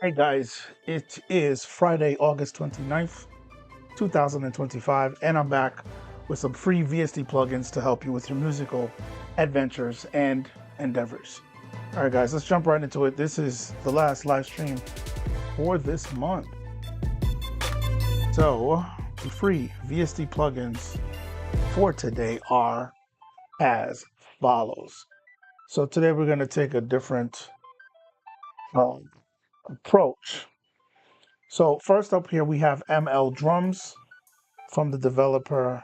Hey guys, it is Friday, August 29th, 2025, and I'm back with some free VST plugins to help you with your musical adventures and endeavors. All right, guys, let's jump right into it. This is the last live stream for this month. So, the free VST plugins for today are as follows. So, today we're going to take a different approach. So first up here we have ML Drums from the developer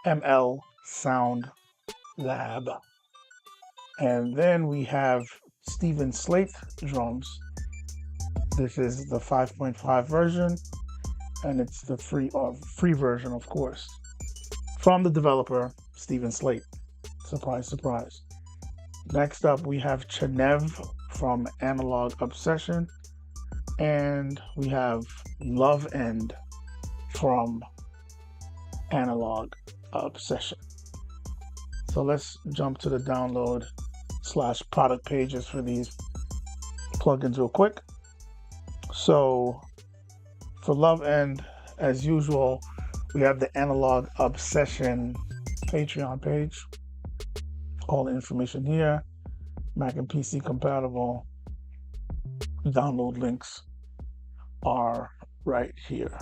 ML Sound Lab. And then we have Steven Slate Drums. This is the 5.5 version, and it's the free version, of course, from the developer Steven Slate. Surprise, surprise. Next up we have Chennev from Analog Obsession. And we have Lovend from Analog Obsession. So let's jump to the download / product pages for these plugins real quick. So for Lovend, as usual, we have the Analog Obsession Patreon page. All the information here, Mac and PC compatible. Download links are right here.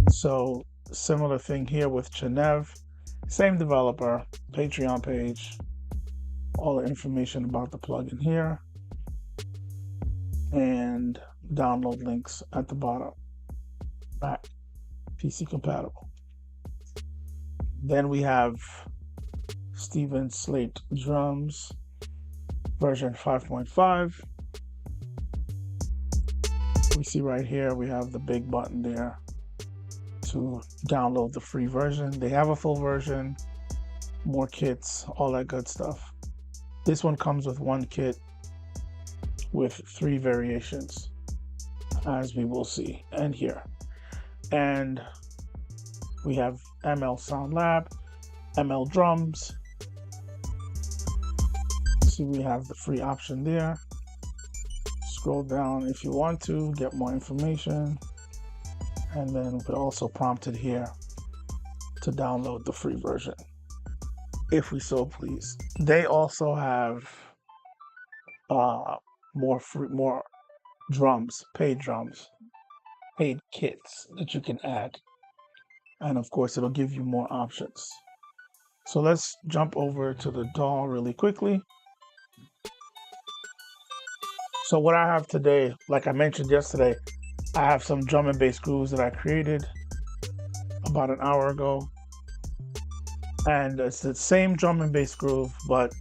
So similar thing here with Chennev, same developer, Patreon page, all the information about the plugin here, and download links at the bottom. Mac, PC compatible. Then we have Steven Slate Drums version 5.5. We see right here we have the big button there to download the free version. They have a full version, more kits, all that good stuff. This one comes with one kit with 3 variations, as we will see and hear. And we have ML Sound Lab, ML Drums. See, we have the free option there. Scroll down if you want to get more information, and then we're also prompted here to download the free version if we so please. They also have more drums, paid kits that you can add, and of course it'll give you more options. So let's jump over to the DAW really quickly. So what I have today, like I mentioned yesterday, I have some drum and bass grooves that I created about an hour ago. And it's the same drum and bass groove, but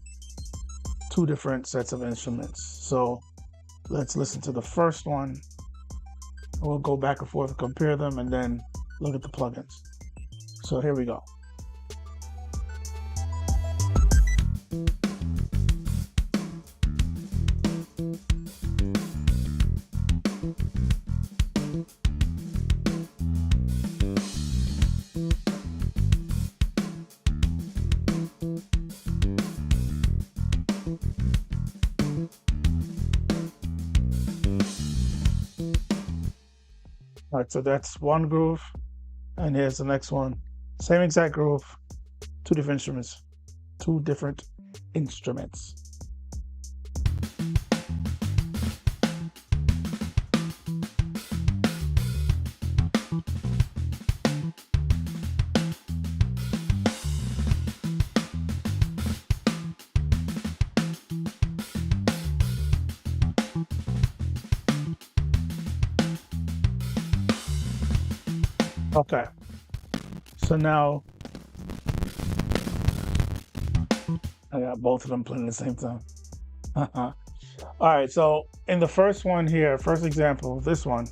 2 different sets of instruments. So let's listen to the first one. We'll go back and forth and compare them, and then look at the plugins. So here we go. All right, so that's one groove, and here's the next one. Same exact groove, 2 different instruments. 2 different instruments. Okay. So now I got both of them playing at the same time. All right. So in the first one here, first example, this one.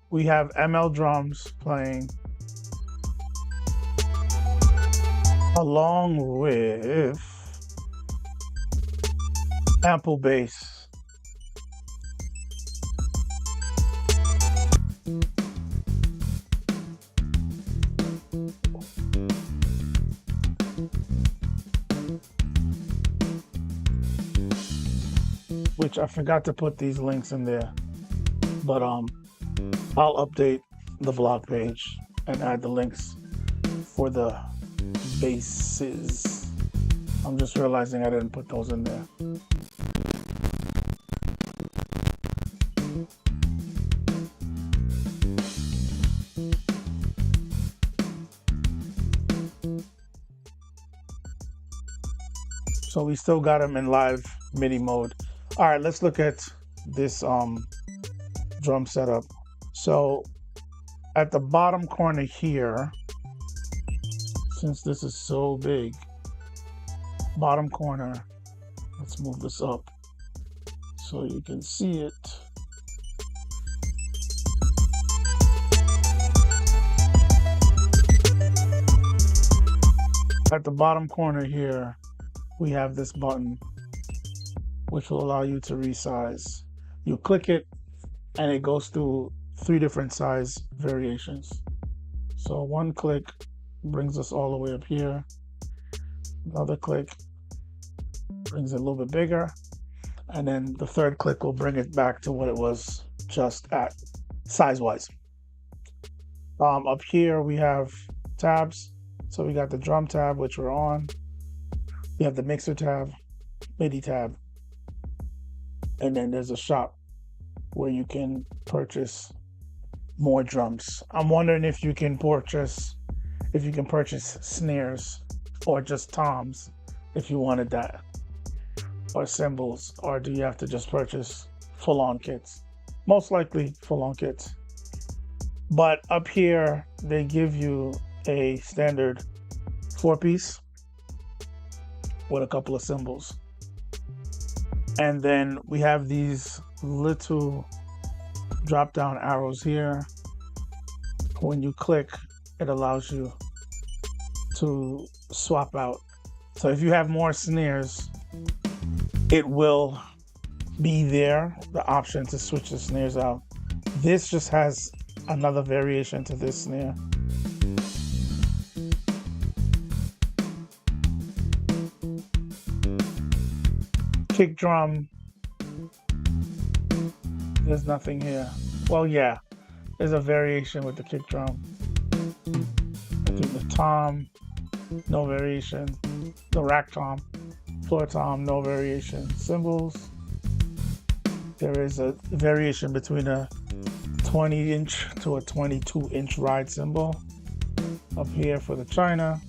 We have ML drums playing along with ample bass. Which I forgot to put these links in there, but I'll update the vlog page and add the links for the basses. I'm just realizing I didn't put those in there. So we still got them in live MIDI mode. All right, let's look at this drum setup. So at the bottom corner here, since this is so big, bottom corner, let's move this up so you can see it. At the bottom corner here, we have this button, which will allow you to resize. You click it and it goes through 3 different size variations. So one click brings us all the way up here. Another click brings it a little bit bigger. And then the third click will bring it back to what it was just at size-wise. Up here we have tabs. So we got the drum tab, which we're on. We have the mixer tab, MIDI tab. And then there's a shop where you can purchase more drums. I'm wondering if you can purchase snares or just toms if you wanted that, or cymbals, or do you have to just purchase full-on kits? Most likely full-on kits. But up here they give you a standard 4-piece with a couple of cymbals. And then we have these little drop down arrows here. When you click, it allows you to swap out. So if you have more snares, it will be there, the option to switch the snares out. This just has another variation to this snare. Kick drum, there's nothing here. Well, yeah, there's a variation with the kick drum. I think the tom, no variation. The rack tom, floor tom, no variation. Cymbals, there is a variation between a 20-inch to a 22-inch ride cymbal. Up here for the China,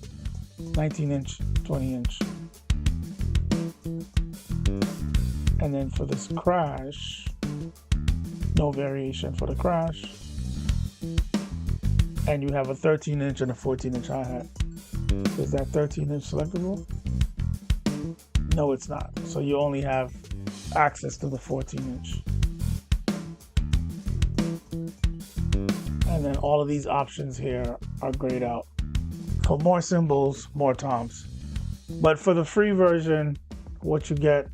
19-inch, 20-inch. And then for this crash, no variation for the crash. And you have a 13-inch and a 14-inch hi-hat. Is that 13-inch selectable? No, it's not. So you only have access to the 14-inch. And then all of these options here are grayed out. For more cymbals, more toms. But for the free version, what you get,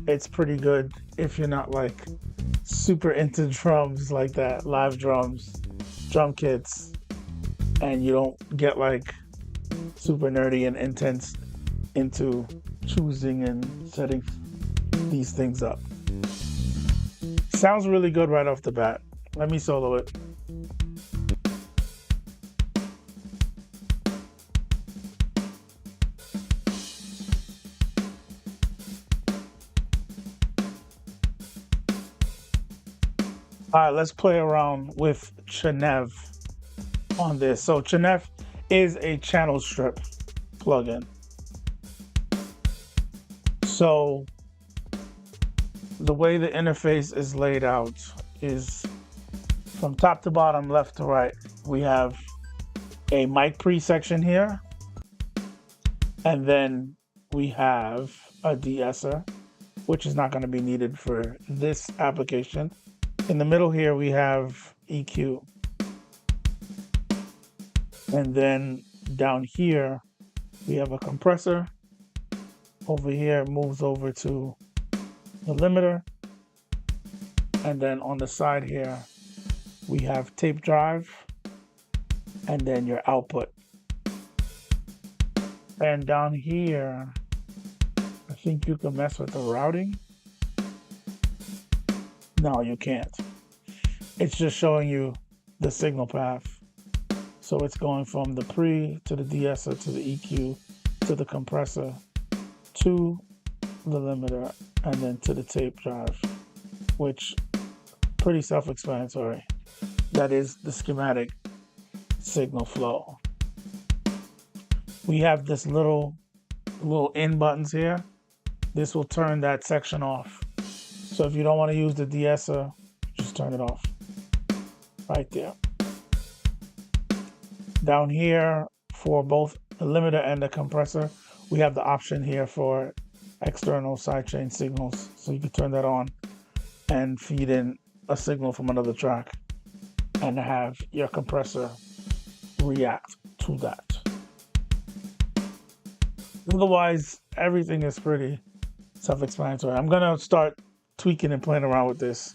it's pretty good if you're not like super into drums like that, live drums, drum kits, and you don't get like super nerdy and intense into choosing and setting these things up. Sounds really good right off the bat. Let me solo it. All right, let's play around with Chennev on this. So Chennev is a channel strip plugin. So the way the interface is laid out is from top to bottom, left to right. We have a mic pre section here, and then we have a de-esser, which is not going to be needed for this application. In the middle here, we have EQ. And then down here, we have a compressor. Over here, it moves over to the limiter. And then on the side here, we have tape drive, and then your output. And down here, I think you can mess with the routing. No, you can't. It's just showing you the signal path. So it's going from the pre to the de-esser to the EQ to the compressor to the limiter and then to the tape drive, which pretty self-explanatory. That is the schematic signal flow. We have this little in buttons here. This will turn that section off. So if you don't want to use the de-esser, just turn it off. Right there. Down here, for both the limiter and the compressor, we have the option here for external sidechain signals. So you can turn that on and feed in a signal from another track and have your compressor react to that. Otherwise, everything is pretty self-explanatory. I'm gonna start tweaking and playing around with this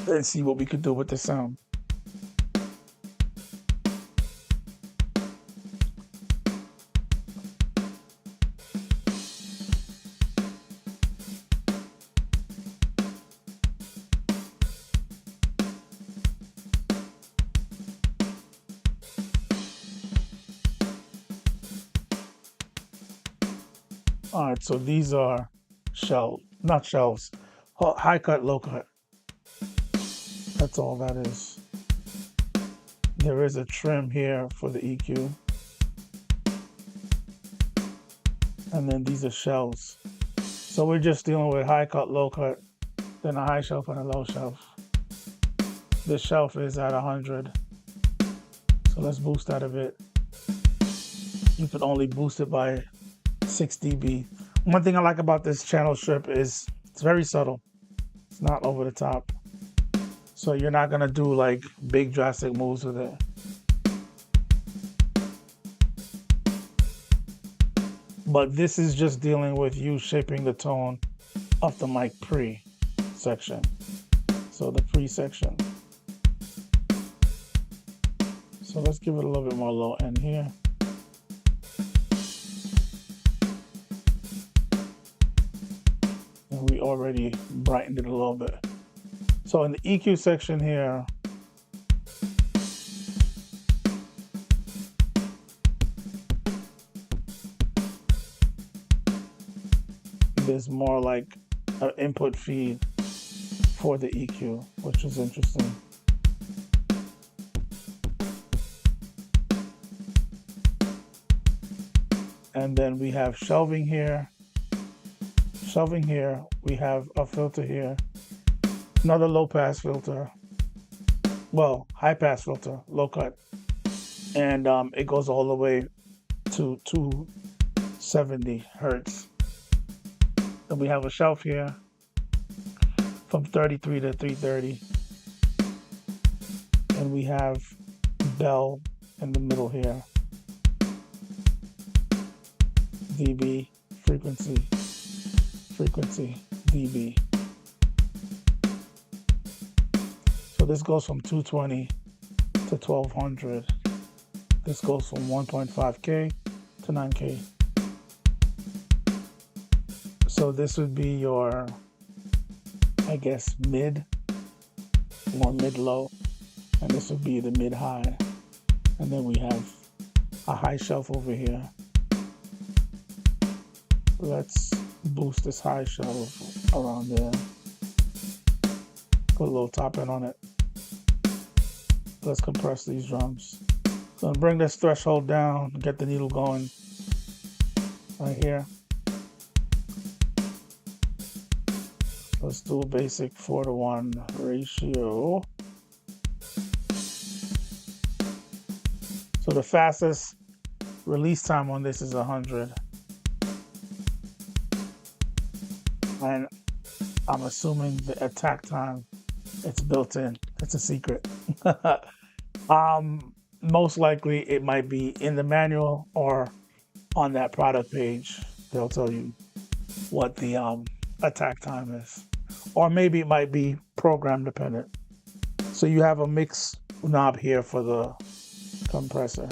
and see what we could do with this sound. All right, so these are not shelves, high cut, low cut. That's all that is. There is a trim here for the EQ. And then these are shelves. So we're just dealing with high cut, low cut, then a high shelf and a low shelf. This shelf is at 100. So let's boost that a bit. You can only boost it by 6 dB. One thing I like about this channel strip is it's very subtle. It's not over the top. So you're not gonna do like big drastic moves with it. But this is just dealing with you shaping the tone of the mic pre section. So the pre section. So let's give it a little bit more low end here. And we already brightened it a little bit. So in the EQ section here, there's more like an input feed for the EQ, which is interesting. And then we have shelving here. Shelving here, we have a filter here. Another low pass filter. Well, high pass filter, low cut. And it goes all the way to 270 hertz. Then we have a shelf here from 33 to 330. And we have bell in the middle here. dB, frequency, dB. So this goes from 220 to 1200. This goes from 1.5K to 9K. So this would be your, I guess, mid or mid-low. And this would be the mid-high. And then we have a high shelf over here. Let's boost this high shelf around there. Put a little top end on it. Let's compress these drums. So bring this threshold down, get the needle going right here. Let's do a basic 4:1 ratio. So the fastest release time on this is 100. And I'm assuming the attack time, it's built in. It's a secret. Most likely it might be in the manual or on that product page. They'll tell you what the attack time is. Or maybe it might be program dependent. So you have a mix knob here for the compressor.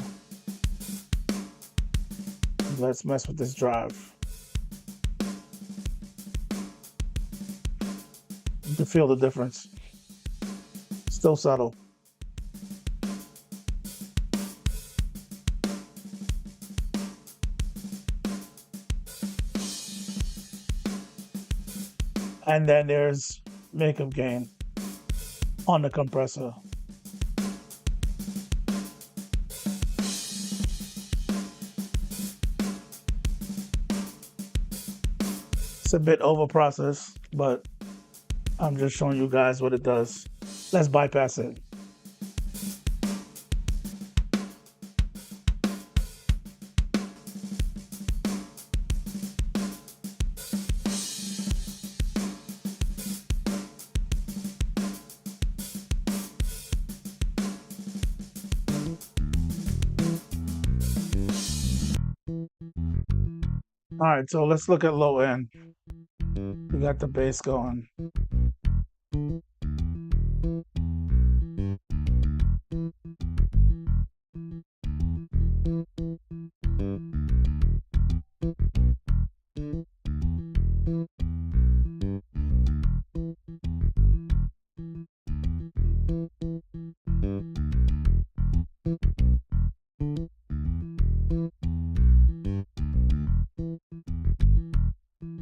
Let's mess with this drive. You can feel the difference. Still subtle. And then there's makeup gain on the compressor. It's a bit over processed, but I'm just showing you guys what it does. Let's bypass it. All right, so let's look at low end. We got the bass going.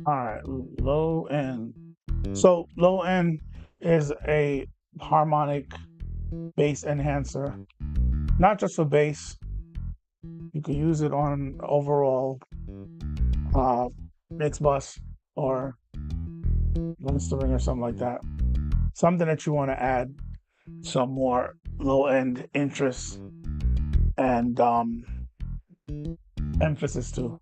All right, low end. So low end is a harmonic bass enhancer, not just for bass. You could use it on overall mix bus or mastering or something like that. Something that you want to add some more low end interest and emphasis to.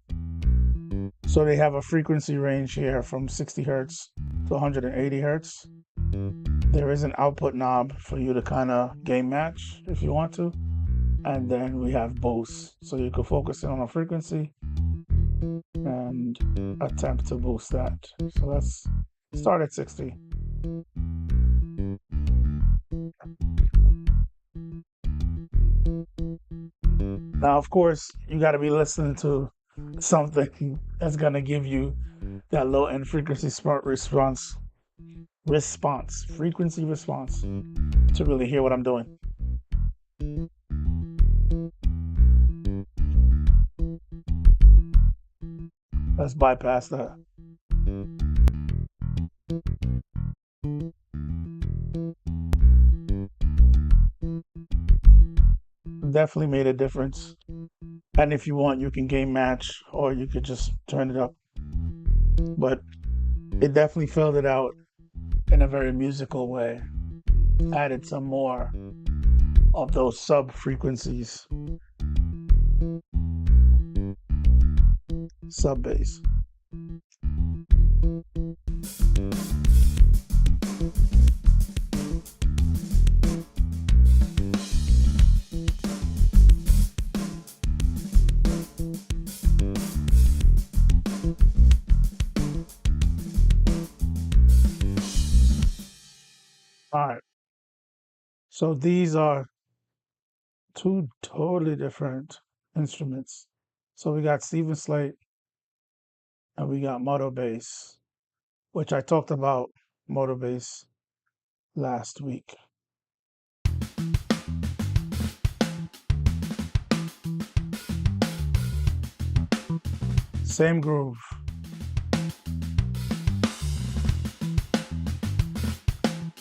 So they have a frequency range here from 60 hertz to 180 hertz. There is an output knob for you to kind of gain match if you want to. And then we have boost. So you can focus in on a frequency and attempt to boost that. So let's start at 60. Now, of course, you got to be listening to something that's going to give you that low end frequency frequency response to really hear what I'm doing. Let's bypass that. Definitely made a difference. And if you want, you can gain match or you could just turn it up. But it definitely filled it out in a very musical way. Added some more of those sub frequencies. Sub bass. All right. So these are two totally different instruments. So we got Stephen Slate and we got Modo bass, which I talked about Modo bass last week. Same groove.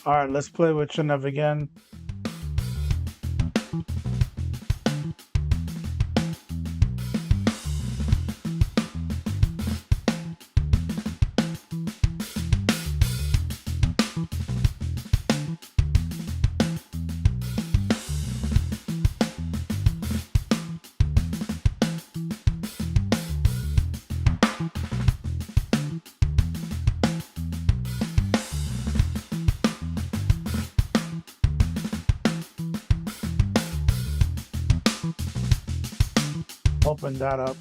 All right, let's play with Chennev again. Open that up.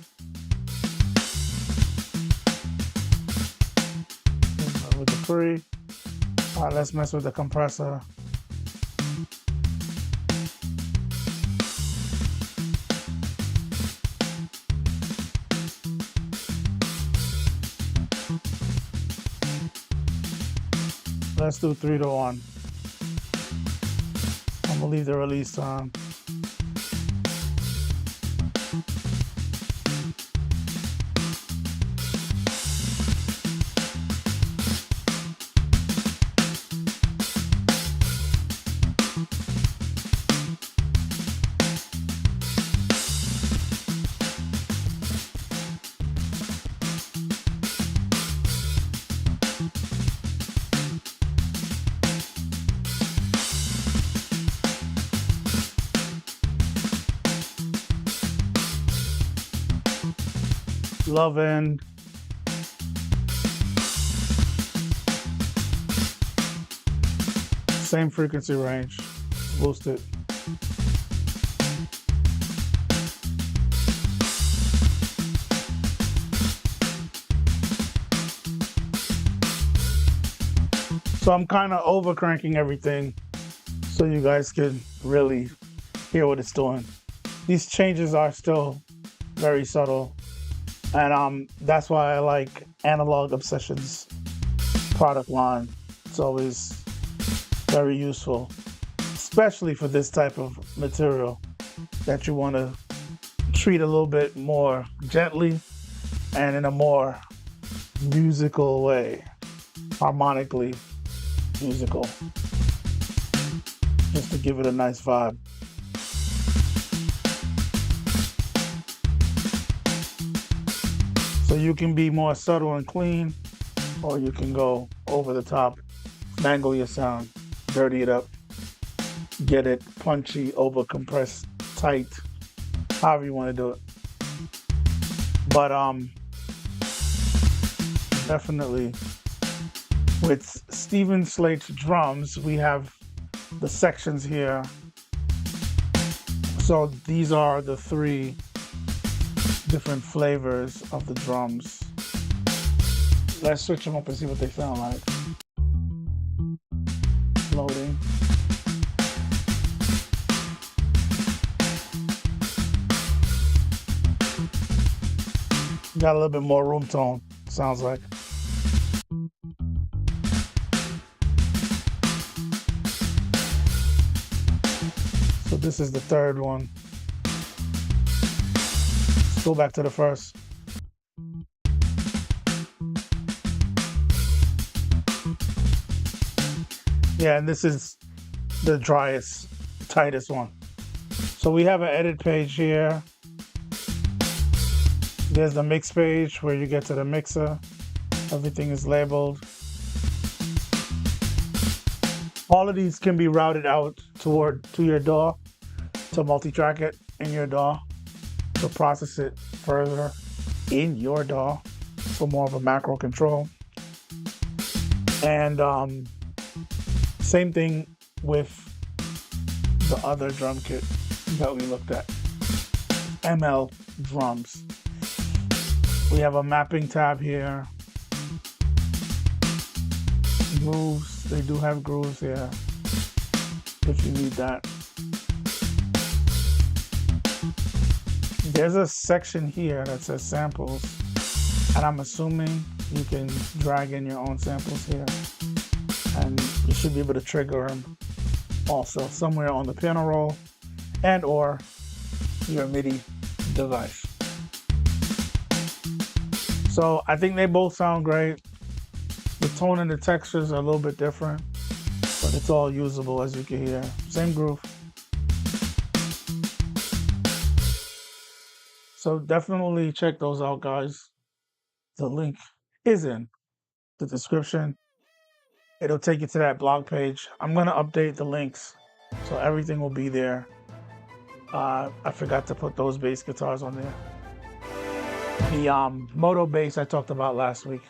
With the pre. All right, let's mess with the compressor. Let's do 3 to 1. I'm gonna leave the release on. Lovend. Same frequency range. Boost it. So I'm kind of over cranking everything so you guys can really hear what it's doing. These changes are still very subtle. And that's why I like Analog Obsessions product line. It's always very useful, especially for this type of material that you want to treat a little bit more gently and in a more musical way, harmonically musical, just to give it a nice vibe. So you can be more subtle and clean, or you can go over the top, mangle your sound, dirty it up, get it punchy, over compressed, tight, however you want to do it. But definitely with Steven Slate's drums, we have the sections here. So these are the 3 different flavors of the drums. Let's switch them up and see what they sound like. Loading. Got a little bit more room tone, sounds like. So this is the 3rd one. Go back to the first. Yeah, and this is the driest, tightest one. So we have an edit page here. There's the mix page where you get to the mixer. Everything is labeled. All of these can be routed out to your DAW to multi-track it in your DAW. To process it further in your DAW for more of a macro control. And same thing with the other drum kit that we looked at, ML drums. We have a mapping tab here. Grooves, they do have grooves here if you need that. There's a section here that says samples, and I'm assuming you can drag in your own samples here, and you should be able to trigger them also somewhere on the PreRoll and or your MIDI device. So I think they both sound great. The tone and the textures are a little bit different, but it's all usable, as you can hear. Same groove. So definitely check those out, guys. The link is in the description. It'll take you to that blog page. I'm gonna update the links, so everything will be there. I forgot to put those bass guitars on there. The Modo bass I talked about last week,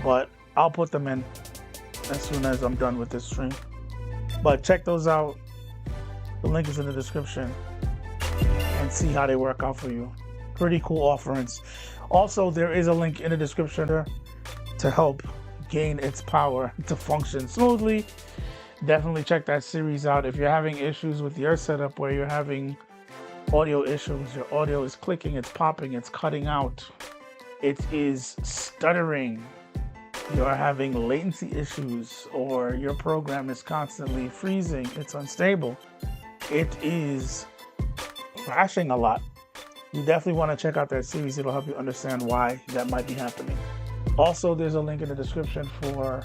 but I'll put them in as soon as I'm done with this stream. But check those out. The link is in the description and see how they work out for you. Pretty cool offerings. Also, there is a link in the description to help gain its power to function smoothly. Definitely check that series out. If you're having issues with your setup where you're having audio issues, your audio is clicking, it's popping, it's cutting out, it is stuttering, you're having latency issues, or your program is constantly freezing, it's unstable, it is crashing a lot, you definitely want to check out that series. It'll help you understand why that might be happening. Also, there's a link in the description for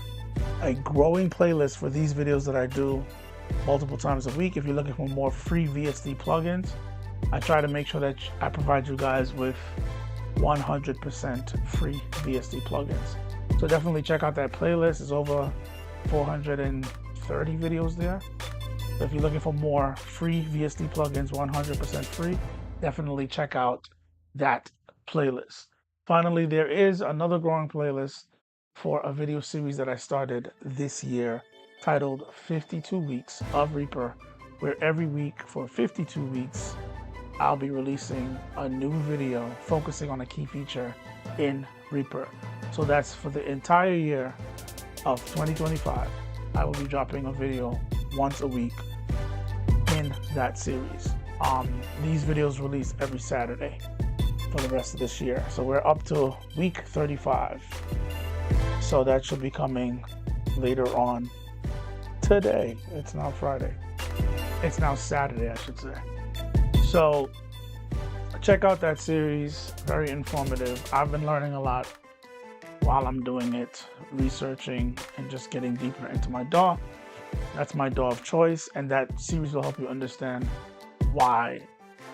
a growing playlist for these videos that I do multiple times a week. If you're looking for more free VST plugins, I try to make sure that I provide you guys with 100% free VST plugins. So definitely check out that playlist. There's over 430 videos there. So if you're looking for more free VST plugins, 100% free, definitely check out that playlist. Finally, there is another growing playlist for a video series that I started this year titled 52 Weeks of Reaper, where every week for 52 weeks, I'll be releasing a new video focusing on a key feature in Reaper. So that's for the entire year of 2025. I will be dropping a video once a week in that series. These videos release every Saturday for the rest of this year. So we're up to week 35. So that should be coming later on today. It's now Friday. It's now Saturday, I should say. So check out that series, very informative. I've been learning a lot while I'm doing it, researching and just getting deeper into my DAW. That's my DAW of choice, and that series will help you understand why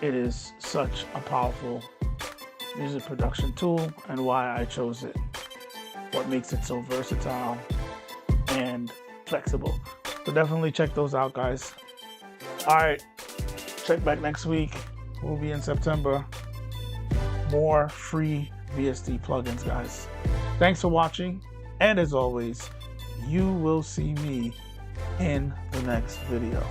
it is such a powerful music production tool and why I chose it, what makes it so versatile and flexible. So definitely check those out, guys. All right, check back next week. We'll be in September. More free VST plugins, guys. Thanks for watching, and as always, you will see me in the next video.